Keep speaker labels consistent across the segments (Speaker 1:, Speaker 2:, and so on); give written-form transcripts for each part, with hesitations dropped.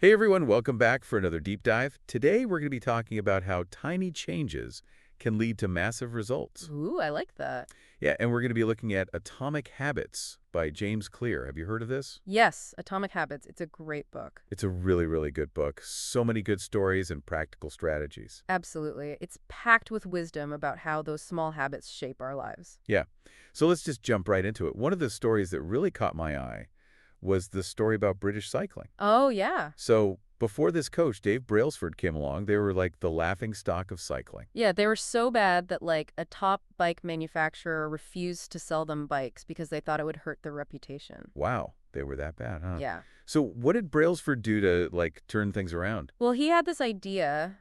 Speaker 1: Hey everyone, welcome back for another deep dive. Today we're going to be talking about how tiny changes can lead to massive results.
Speaker 2: Ooh, I like that.
Speaker 1: Yeah, and we're going to be looking at Atomic Habits by James Clear. Have you heard of this?
Speaker 2: Yes, Atomic Habits. It's a great book.
Speaker 1: It's a really, really good book. So many good stories and practical strategies.
Speaker 2: Absolutely. It's packed with wisdom about how those small habits shape our lives.
Speaker 1: Yeah, so let's just jump right into it. One of the stories that really caught my eye was the story about British cycling.
Speaker 2: Oh, yeah.
Speaker 1: So before this coach, Dave Brailsford, came along, they were like the laughing stock of cycling.
Speaker 2: Yeah, they were so bad that, a top bike manufacturer refused to sell them bikes because they thought it would hurt their reputation.
Speaker 1: Wow, they were that bad, huh?
Speaker 2: Yeah.
Speaker 1: So what did Brailsford do to, turn things around?
Speaker 2: Well, he had this idea.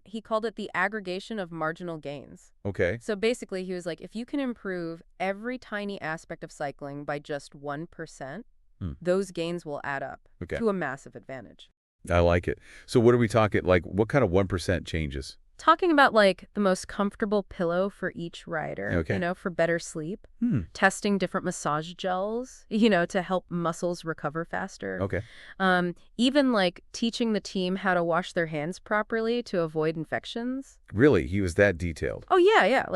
Speaker 2: He called it the aggregation of marginal gains.
Speaker 1: Okay.
Speaker 2: So basically, he was like, if you can improve every tiny aspect of cycling by just 1%,
Speaker 1: Hmm.
Speaker 2: those gains will add up
Speaker 1: Okay.
Speaker 2: to a massive advantage.
Speaker 1: I like it. So what are we talking, what kind of 1% changes?
Speaker 2: Talking about the most comfortable pillow for each rider,
Speaker 1: Okay.
Speaker 2: for better sleep,
Speaker 1: Hmm.
Speaker 2: testing different massage gels, to help muscles recover faster.
Speaker 1: Okay.
Speaker 2: Even teaching the team how to wash their hands properly to avoid infections.
Speaker 1: Really? He was that detailed?
Speaker 2: Oh, yeah, yeah.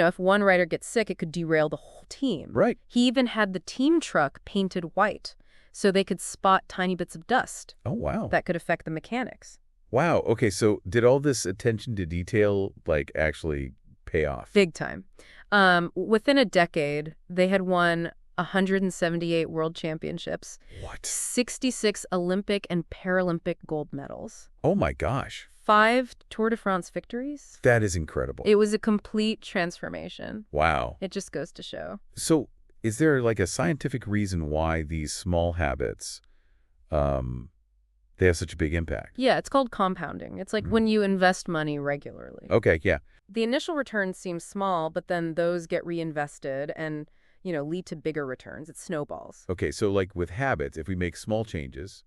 Speaker 2: If one rider gets sick, it could derail the whole team.
Speaker 1: Right.
Speaker 2: He even had the team truck painted white so they could spot tiny bits of dust
Speaker 1: Oh, wow.
Speaker 2: that could affect the mechanics.
Speaker 1: Wow. Okay, so did all this attention to detail, actually pay off?
Speaker 2: Big time. Within a decade, they had won 178 world championships,
Speaker 1: What?
Speaker 2: 66 Olympic and Paralympic gold medals,
Speaker 1: Oh, my gosh.
Speaker 2: 5 Tour de France victories.
Speaker 1: That is incredible.
Speaker 2: It was a complete transformation.
Speaker 1: Wow.
Speaker 2: It just goes to show.
Speaker 1: So is there, a scientific reason why these small habits, they have such a big impact?
Speaker 2: Yeah, it's called compounding. It's like when you invest money regularly.
Speaker 1: Okay, yeah.
Speaker 2: The initial returns seem small, but then those get reinvested and, lead to bigger returns. It snowballs.
Speaker 1: Okay, so with habits, if we make small changes,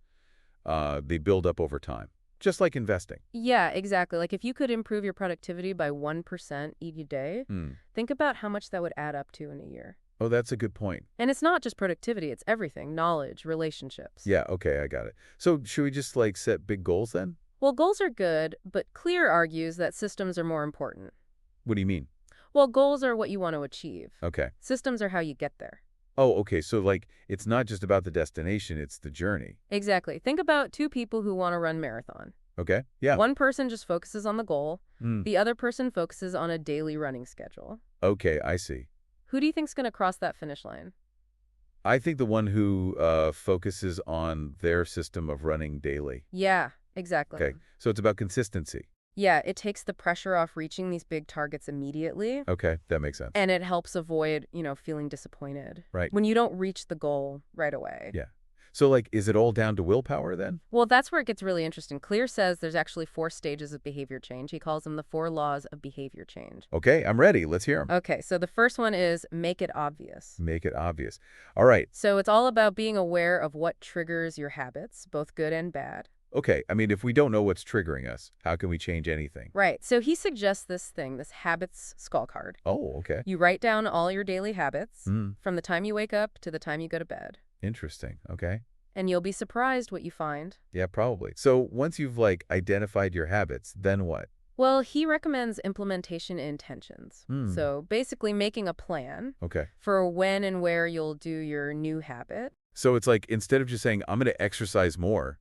Speaker 1: they build up over time, just like investing.
Speaker 2: Yeah, exactly. If you could improve your productivity by 1% each day, think about how much that would add up to in a year.
Speaker 1: Oh, that's a good point.
Speaker 2: And it's not just productivity, it's everything, knowledge, relationships.
Speaker 1: Yeah, okay, I got it. So should we just set big goals then?
Speaker 2: Well, goals are good, but Clear argues that systems are more important.
Speaker 1: What do you mean?
Speaker 2: Well, goals are what you want to achieve.
Speaker 1: Okay.
Speaker 2: Systems are how you get there.
Speaker 1: Oh, okay, so it's not just about the destination, it's the journey.
Speaker 2: Exactly. Think about 2 people who want to run marathon.
Speaker 1: Okay, yeah.
Speaker 2: One person just focuses on the goal.
Speaker 1: Mm.
Speaker 2: The other person focuses on a daily running schedule.
Speaker 1: Okay, I see.
Speaker 2: Who do you think's going to cross that finish line?
Speaker 1: I think the one who focuses on their system of running daily.
Speaker 2: Yeah, exactly.
Speaker 1: Okay, so it's about consistency.
Speaker 2: Yeah, it takes the pressure off reaching these big targets immediately.
Speaker 1: Okay, that makes sense.
Speaker 2: And it helps avoid, feeling disappointed.
Speaker 1: Right.
Speaker 2: When you don't reach the goal right away.
Speaker 1: Yeah. So, is it all down to willpower then?
Speaker 2: Well, that's where it gets really interesting. Clear says there's actually 4 stages of behavior change. He calls them the 4 laws of behavior change.
Speaker 1: Okay, I'm ready. Let's hear them.
Speaker 2: Okay, so the first one is make it obvious.
Speaker 1: Make it obvious. All right.
Speaker 2: So it's all about being aware of what triggers your habits, both good and bad.
Speaker 1: Okay, I mean, if we don't know what's triggering us, how can we change anything?
Speaker 2: Right. So he suggests this thing, this habits scorecard.
Speaker 1: Oh, okay.
Speaker 2: You write down all your daily habits
Speaker 1: Mm,
Speaker 2: from the time you wake up to the time you go to bed.
Speaker 1: interesting. Okay.
Speaker 2: And you'll be surprised what you find.
Speaker 1: Yeah, probably. So once you've identified your habits, then what?
Speaker 2: Well, he recommends implementation intentions.
Speaker 1: Hmm.
Speaker 2: So basically making a plan
Speaker 1: Okay.
Speaker 2: for when and where you'll do your new habit.
Speaker 1: So it's instead of just saying, I'm going to exercise more,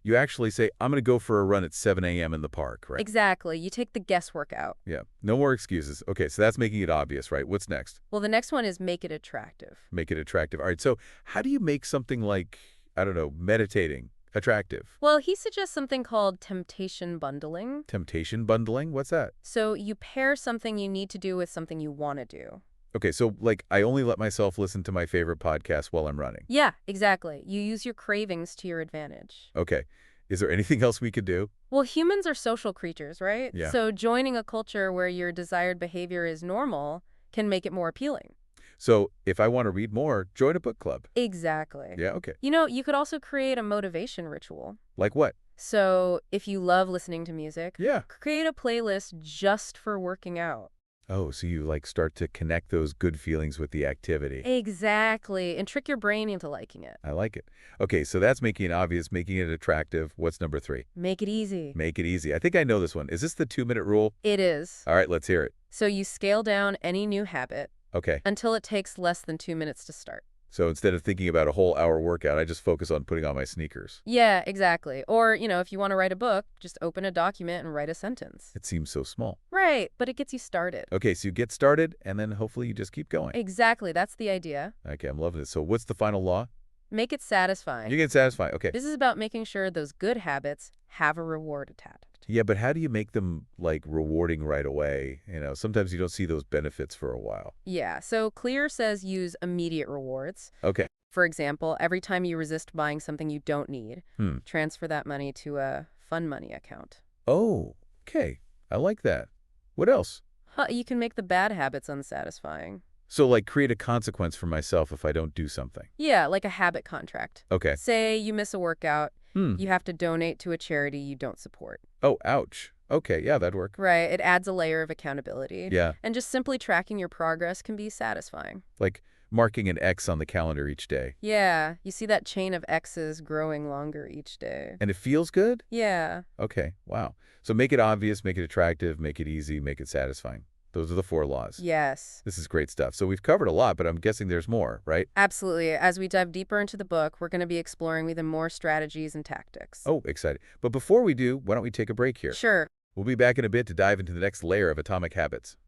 Speaker 1: you actually say, I'm going to go for a run at 7 a.m. in the park, right?
Speaker 2: Exactly. You take the guesswork out.
Speaker 1: Yeah. No more excuses. Okay, so that's making it obvious, right? What's next?
Speaker 2: Well, the next one is make it attractive.
Speaker 1: Make it attractive. All right, so how do you make something I don't know, meditating attractive?
Speaker 2: Well, he suggests something called temptation bundling.
Speaker 1: Temptation bundling? What's that?
Speaker 2: So you pair something you need to do with something you want to do.
Speaker 1: Okay, so I only let myself listen to my favorite podcast while I'm running.
Speaker 2: Yeah, exactly. You use your cravings to your advantage.
Speaker 1: Okay. Is there anything else we could do?
Speaker 2: Well, humans are social creatures, right?
Speaker 1: Yeah.
Speaker 2: So joining a culture where your desired behavior is normal can make it more appealing.
Speaker 1: So if I want to read more, join a book club.
Speaker 2: Exactly.
Speaker 1: Yeah, okay.
Speaker 2: You could also create a motivation ritual.
Speaker 1: Like what?
Speaker 2: So if you love listening to music,
Speaker 1: Yeah.
Speaker 2: create a playlist just for working out.
Speaker 1: Oh, so you like start to connect those good feelings with the activity.
Speaker 2: Exactly, and trick your brain into liking it.
Speaker 1: I like it. Okay, so that's making it obvious, making it attractive. What's number 3?
Speaker 2: Make it easy.
Speaker 1: Make it easy. I think I know this one. Is this the 2-minute rule?
Speaker 2: It is.
Speaker 1: All right, let's hear it.
Speaker 2: So you scale down any new habit
Speaker 1: Okay.
Speaker 2: until it takes less than 2 minutes to start.
Speaker 1: So instead of thinking about a whole hour workout, I just focus on putting on my sneakers.
Speaker 2: Yeah, exactly. Or, if you want to write a book, just open a document and write a sentence.
Speaker 1: It seems so small.
Speaker 2: Right, but it gets you started.
Speaker 1: Okay, so you get started, and then hopefully you just keep going.
Speaker 2: Exactly, that's the idea.
Speaker 1: Okay, I'm loving it. So what's the final law?
Speaker 2: Make it satisfying.
Speaker 1: You get satisfied. Okay.
Speaker 2: This is about making sure those good habits have a reward attached.
Speaker 1: Yeah, but how do you make them, like, rewarding right away? Sometimes you don't see those benefits for a while.
Speaker 2: Yeah, so Clear says use immediate rewards.
Speaker 1: Okay.
Speaker 2: For example, every time you resist buying something you don't need,
Speaker 1: Hmm.
Speaker 2: transfer that money to a fun money account.
Speaker 1: Oh, okay. I like that. What else?
Speaker 2: You can make the bad habits unsatisfying.
Speaker 1: So, like, create a consequence for myself if I don't do something.
Speaker 2: Yeah, like a habit contract.
Speaker 1: Okay.
Speaker 2: Say you miss a workout,
Speaker 1: Hmm.
Speaker 2: you have to donate to a charity you don't support.
Speaker 1: Oh, ouch. Okay, yeah, that'd work.
Speaker 2: Right, it adds a layer of accountability.
Speaker 1: Yeah,
Speaker 2: And just simply tracking your progress can be satisfying.
Speaker 1: like marking an X on the calendar each day.
Speaker 2: Yeah, you see that chain of X's growing longer each day.
Speaker 1: And it feels good?
Speaker 2: Yeah,
Speaker 1: Okay, wow. So make it obvious, make it attractive, make it easy, make it satisfying. Those are the 4 laws.
Speaker 2: yes.
Speaker 1: This is great stuff. So we've covered a lot, but I'm guessing there's more, right?
Speaker 2: Absolutely. As we dive deeper into the book, we're going to be exploring even more strategies and tactics.
Speaker 1: Oh, excited. But before we do, why don't we take a break here?
Speaker 2: Sure.
Speaker 1: We'll be back in a bit to dive into the next layer of atomic habits.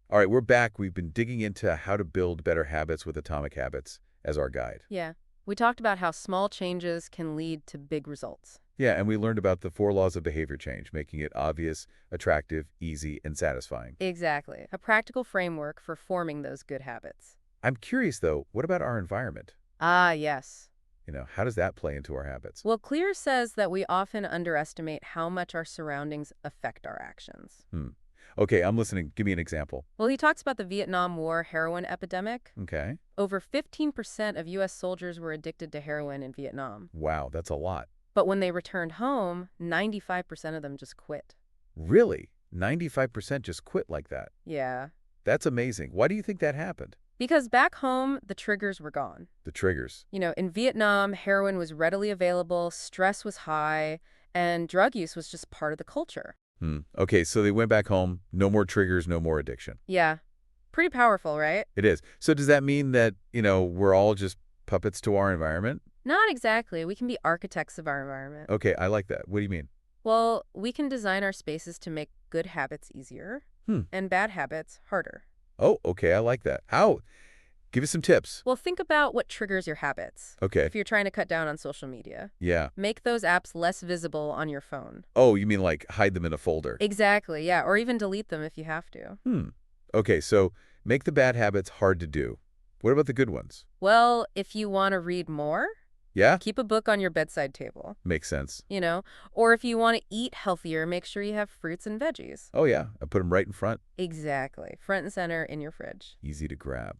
Speaker 1: All right, we're back. We've been digging into how to build better habits with atomic habits as our guide.
Speaker 2: Yeah. We talked about how small changes can lead to big results.
Speaker 1: Yeah, and we learned about the 4 laws of behavior change, making it obvious, attractive, easy, and satisfying.
Speaker 2: Exactly. A practical framework for forming those good habits.
Speaker 1: I'm curious, though, what about our environment?
Speaker 2: Ah, yes.
Speaker 1: How does that play into our habits?
Speaker 2: Well, Clear says that we often underestimate how much our surroundings affect our actions.
Speaker 1: Okay, I'm listening. Give me an example.
Speaker 2: Well, he talks about the Vietnam War heroin epidemic.
Speaker 1: Okay.
Speaker 2: Over 15% of U.S. soldiers were addicted to heroin in Vietnam.
Speaker 1: Wow, that's a lot.
Speaker 2: But when they returned home, 95% of them just quit.
Speaker 1: Really? 95% just quit like that?
Speaker 2: Yeah.
Speaker 1: That's amazing. Why do you think that happened?
Speaker 2: Because back home, the triggers were gone.
Speaker 1: The triggers.
Speaker 2: In Vietnam, heroin was readily available, stress was high, and drug use was just part of the culture.
Speaker 1: Okay, so they went back home. No more triggers, no more addiction.
Speaker 2: Yeah. Pretty powerful, right?
Speaker 1: It is. So does that mean that, we're all just puppets to our environment?
Speaker 2: Not exactly. We can be architects of our environment.
Speaker 1: Okay, I like that. What do you mean?
Speaker 2: Well, we can design our spaces to make good habits easier and bad habits harder.
Speaker 1: Oh, okay, I like that. How? Give us some tips.
Speaker 2: Well, think about what triggers your habits.
Speaker 1: Okay.
Speaker 2: If you're trying to cut down on social media,
Speaker 1: Yeah.
Speaker 2: make those apps less visible on your phone.
Speaker 1: Oh, you mean like hide them in a folder?
Speaker 2: Exactly, yeah, or even delete them if you have to.
Speaker 1: Okay, so make the bad habits hard to do. What about the good ones?
Speaker 2: Well, if you want to read more,
Speaker 1: Yeah?
Speaker 2: keep a book on your bedside table.
Speaker 1: Makes sense.
Speaker 2: Or if you want to eat healthier, make sure you have fruits and veggies.
Speaker 1: Oh, yeah. I put them right in front.
Speaker 2: Exactly. Front and center in your fridge.
Speaker 1: Easy to grab.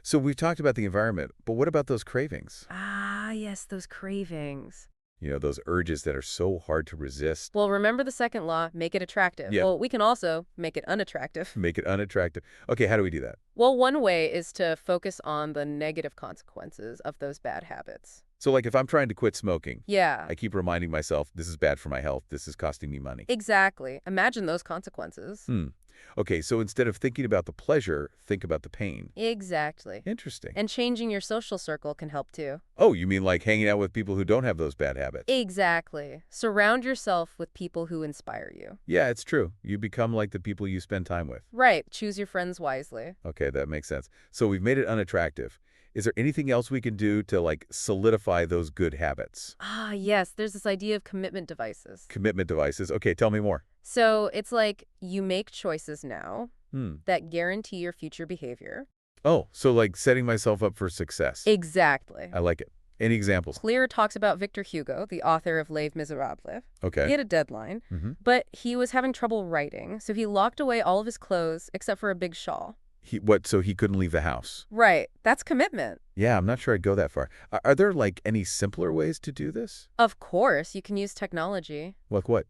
Speaker 1: So we've talked about the environment, but what about those cravings?
Speaker 2: Ah, yes, those cravings.
Speaker 1: Those urges that are so hard to resist.
Speaker 2: Well, remember the second law, make it attractive.
Speaker 1: Yeah.
Speaker 2: Well, we can also make it unattractive.
Speaker 1: Make it unattractive. Okay, how do we do that?
Speaker 2: Well, one way is to focus on the negative consequences of those bad habits.
Speaker 1: So like if I'm trying to quit smoking,
Speaker 2: Yeah.
Speaker 1: I keep reminding myself, this is bad for my health, this is costing me money.
Speaker 2: Exactly. Imagine those consequences.
Speaker 1: Okay, so instead of thinking about the pleasure, think about the pain.
Speaker 2: Exactly.
Speaker 1: Interesting.
Speaker 2: And changing your social circle can help too.
Speaker 1: Oh, you mean like hanging out with people who don't have those bad habits?
Speaker 2: Exactly. Surround yourself with people who inspire you.
Speaker 1: Yeah, it's true. You become like the people you spend time with.
Speaker 2: Right. Choose your friends wisely.
Speaker 1: Okay, that makes sense. So we've made it unattractive. Is there anything else we can do to like solidify those good habits?
Speaker 2: Ah, yes. There's this idea of commitment devices.
Speaker 1: Commitment devices. Okay, tell me more.
Speaker 2: So it's like you make choices now
Speaker 1: Hmm.
Speaker 2: that guarantee your future behavior.
Speaker 1: Oh, so like setting myself up for success.
Speaker 2: Exactly.
Speaker 1: I like it. Any examples?
Speaker 2: Clear talks about Victor Hugo, the author of Les Miserables. He
Speaker 1: Okay.
Speaker 2: had a deadline, but he was having trouble writing, so he locked away all of his clothes except for a big shawl.
Speaker 1: So he couldn't leave the house?
Speaker 2: Right. That's commitment.
Speaker 1: Yeah, I'm not sure I'd go that far. Are there like any simpler ways to do this?
Speaker 2: Of course, you can use technology.
Speaker 1: Like what?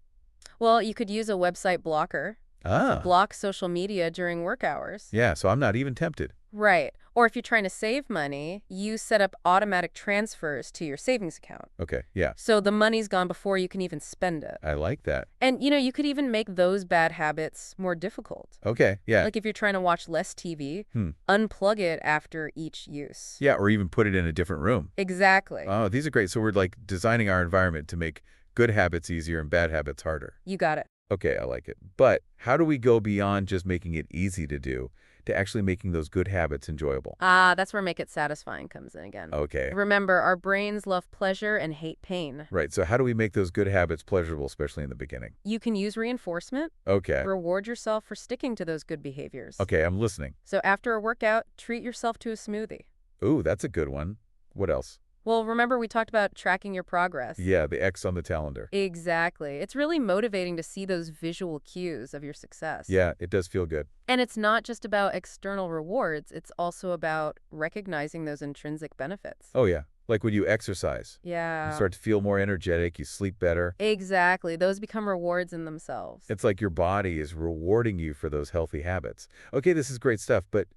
Speaker 2: Well, you could use a website blocker.
Speaker 1: Ah,
Speaker 2: Block social media during work hours.
Speaker 1: yeah, so I'm not even tempted.
Speaker 2: Right. Or if you're trying to save money, you set up automatic transfers to your savings account.
Speaker 1: Okay, yeah,
Speaker 2: So the money's gone before you can even spend it.
Speaker 1: I like that.
Speaker 2: And, you could even make those bad habits more difficult.
Speaker 1: Okay, yeah.
Speaker 2: Like if you're trying to watch less TV,
Speaker 1: Hmm.
Speaker 2: unplug it after each use.
Speaker 1: Yeah, or even put it in a different room.
Speaker 2: Exactly.
Speaker 1: Oh, these are great. So we're like designing our environment to make good habits easier and bad habits harder.
Speaker 2: You got it.
Speaker 1: Okay, I like it. But how do we go beyond just making it easy to do to actually making those good habits enjoyable?
Speaker 2: Ah, that's where make it satisfying comes in again.
Speaker 1: Okay,
Speaker 2: Remember, our brains love pleasure and hate pain.
Speaker 1: right. So how do we make those good habits pleasurable, especially in the beginning?
Speaker 2: You can use reinforcement.
Speaker 1: Okay,
Speaker 2: Reward yourself for sticking to those good behaviors.
Speaker 1: okay, I'm listening.
Speaker 2: So after a workout, treat yourself to a smoothie.
Speaker 1: Ooh, that's a good one. What else?
Speaker 2: Well, remember we talked about tracking your progress.
Speaker 1: Yeah, the X on the calendar.
Speaker 2: Exactly. It's really motivating to see those visual cues of your success.
Speaker 1: Yeah, it does feel good.
Speaker 2: And it's not just about external rewards, it's also about recognizing those intrinsic benefits.
Speaker 1: Oh, yeah. Like when you exercise, you
Speaker 2: Yeah.
Speaker 1: start to feel more energetic, you sleep better.
Speaker 2: Exactly. Those become rewards in themselves.
Speaker 1: It's like your body is rewarding you for those healthy habits. Okay, this is great stuff, but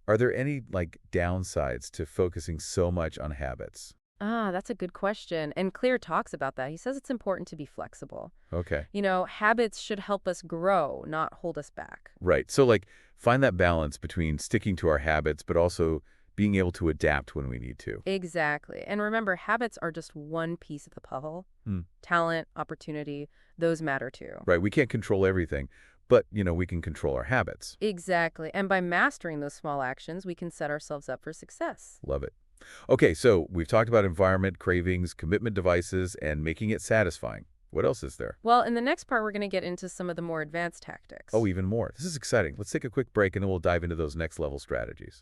Speaker 1: are there any like downsides to focusing so much on habits?
Speaker 2: Ah, that's a good question. And Clear talks about that. He says it's important to be flexible.
Speaker 1: Okay.
Speaker 2: Habits should help us grow, not hold us back.
Speaker 1: Right. So like find that balance between sticking to our habits but also being able to adapt when we need to.
Speaker 2: Exactly. And remember, habits are just one piece of the puzzle.
Speaker 1: Hmm.
Speaker 2: Talent, opportunity, those matter too.
Speaker 1: Right. We can't control everything, but we can control our habits.
Speaker 2: Exactly. And by mastering those small actions, we can set ourselves up for success.
Speaker 1: Love it. Okay, so we've talked about environment, cravings, commitment devices, and making it satisfying. What else is there?
Speaker 2: Well, in the next part, we're going to get into some of the more advanced tactics.
Speaker 1: Oh, even more. This is exciting. Let's take a quick break and then we'll dive into those next level strategies.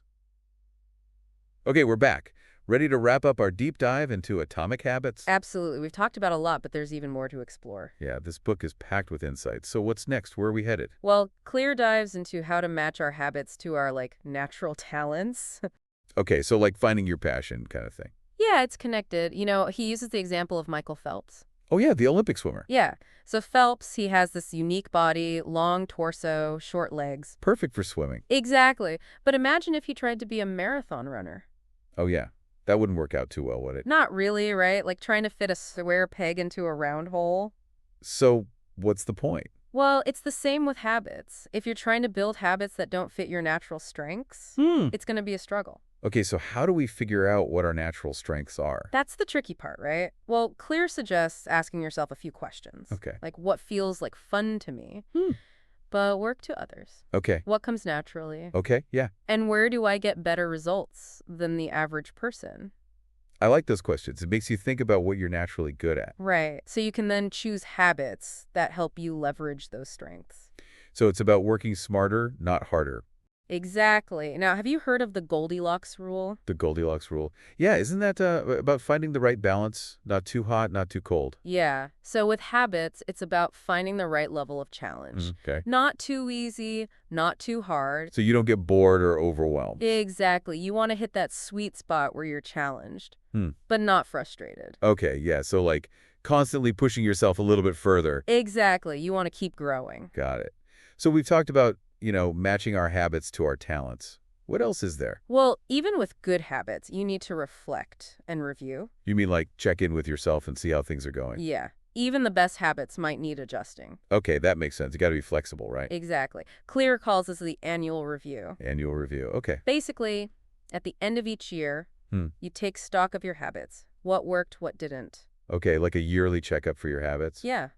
Speaker 1: Okay, we're back. Ready to wrap up our deep dive into atomic habits?
Speaker 2: Absolutely. We've talked about a lot, but there's even more to explore.
Speaker 1: Yeah, this book is packed with insights. So what's next? Where are we headed?
Speaker 2: Well, Clear dives into how to match our habits to our, natural talents.
Speaker 1: Okay, so like finding your passion kind of thing.
Speaker 2: Yeah, it's connected. He uses the example of Michael Phelps.
Speaker 1: Oh yeah, the Olympic swimmer.
Speaker 2: Yeah. So Phelps, he has this unique body, long torso, short legs.
Speaker 1: Perfect for swimming.
Speaker 2: Exactly. But imagine if he tried to be a marathon runner.
Speaker 1: Oh yeah, that wouldn't work out too well, would it?
Speaker 2: Not really, right? Like trying to fit a square peg into a round hole.
Speaker 1: So what's the point?
Speaker 2: Well, it's the same with habits. If you're trying to build habits that don't fit your natural strengths, it's going to be a struggle.
Speaker 1: Okay, so how do we figure out what our natural strengths are?
Speaker 2: That's the tricky part, right? Well, Clear suggests asking yourself a few questions.
Speaker 1: Okay.
Speaker 2: Like, what feels like fun to me,
Speaker 1: Hmm.
Speaker 2: but work to others?
Speaker 1: Okay.
Speaker 2: What comes naturally?
Speaker 1: Okay, yeah.
Speaker 2: And where do I get better results than the average person?
Speaker 1: I like those questions. It makes you think about what you're naturally good at.
Speaker 2: Right. So you can then choose habits that help you leverage those strengths.
Speaker 1: So it's about working smarter, not harder.
Speaker 2: Exactly. Now, have you heard of the Goldilocks rule?
Speaker 1: The Goldilocks rule. Yeah, isn't that about finding the right balance? Not too hot, not too cold.
Speaker 2: Yeah. So with habits, it's about finding the right level of challenge.
Speaker 1: Okay.
Speaker 2: Not too easy, not too hard.
Speaker 1: So you don't get bored or overwhelmed.
Speaker 2: Exactly. You want to hit that sweet spot where you're challenged,
Speaker 1: Hmm.
Speaker 2: but not frustrated.
Speaker 1: Okay, yeah. So like constantly pushing yourself a little bit further.
Speaker 2: Exactly. You want to keep growing.
Speaker 1: Got it. So we've talked about, matching our habits to our talents. What else is there?
Speaker 2: Well, even with good habits, you need to reflect and review.
Speaker 1: You mean like check in with yourself and see how things are going?
Speaker 2: Yeah. Even the best habits might need adjusting.
Speaker 1: Okay, that makes sense. You got to be flexible, right?
Speaker 2: Exactly. Clear calls this the annual review.
Speaker 1: Annual review. Okay.
Speaker 2: Basically, at the end of each year, you take stock of your habits. What worked, what didn't.
Speaker 1: Okay, like a yearly checkup for your habits?
Speaker 2: Yeah.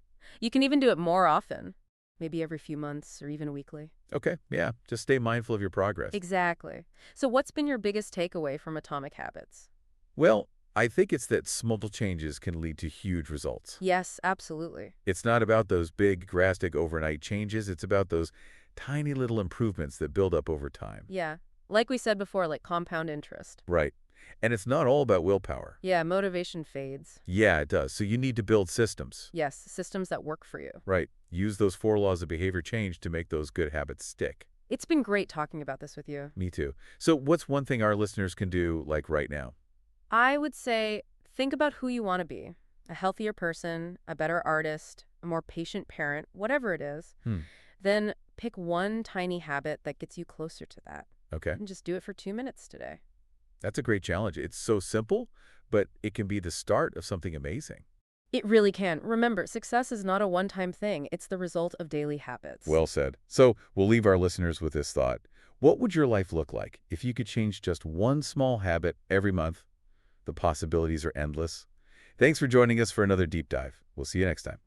Speaker 2: You can even do it more often. Maybe every few months or even weekly.
Speaker 1: Okay, yeah. Just stay mindful of your progress.
Speaker 2: Exactly. So what's been your biggest takeaway from Atomic Habits?
Speaker 1: Well, I think it's that small changes can lead to huge results.
Speaker 2: Yes, absolutely.
Speaker 1: It's not about those big, drastic overnight changes. It's about those tiny little improvements that build up over time.
Speaker 2: Yeah. Like we said before, like compound interest.
Speaker 1: Right. And it's not all about willpower.
Speaker 2: Yeah, motivation fades.
Speaker 1: Yeah, it does. So you need to build systems.
Speaker 2: Yes, systems that work for you.
Speaker 1: Right. Use those 4 laws of behavior change to make those good habits stick.
Speaker 2: It's been great talking about this with you.
Speaker 1: Me too. So what's one thing our listeners can do, like right now?
Speaker 2: I would say think about who you want to be. A healthier person, a better artist, a more patient parent, whatever it is. Then Pick one tiny habit that gets you closer to that.
Speaker 1: Okay.
Speaker 2: And just do it for 2 minutes today.
Speaker 1: That's a great challenge. It's so simple, but it can be the start of something amazing.
Speaker 2: It really can. Remember, success is not a one-time thing. It's the result of daily habits.
Speaker 1: Well said. So we'll leave our listeners with this thought. What would your life look like if you could change just one small habit every month? The possibilities are endless. Thanks for joining us for another deep dive. We'll see you next time.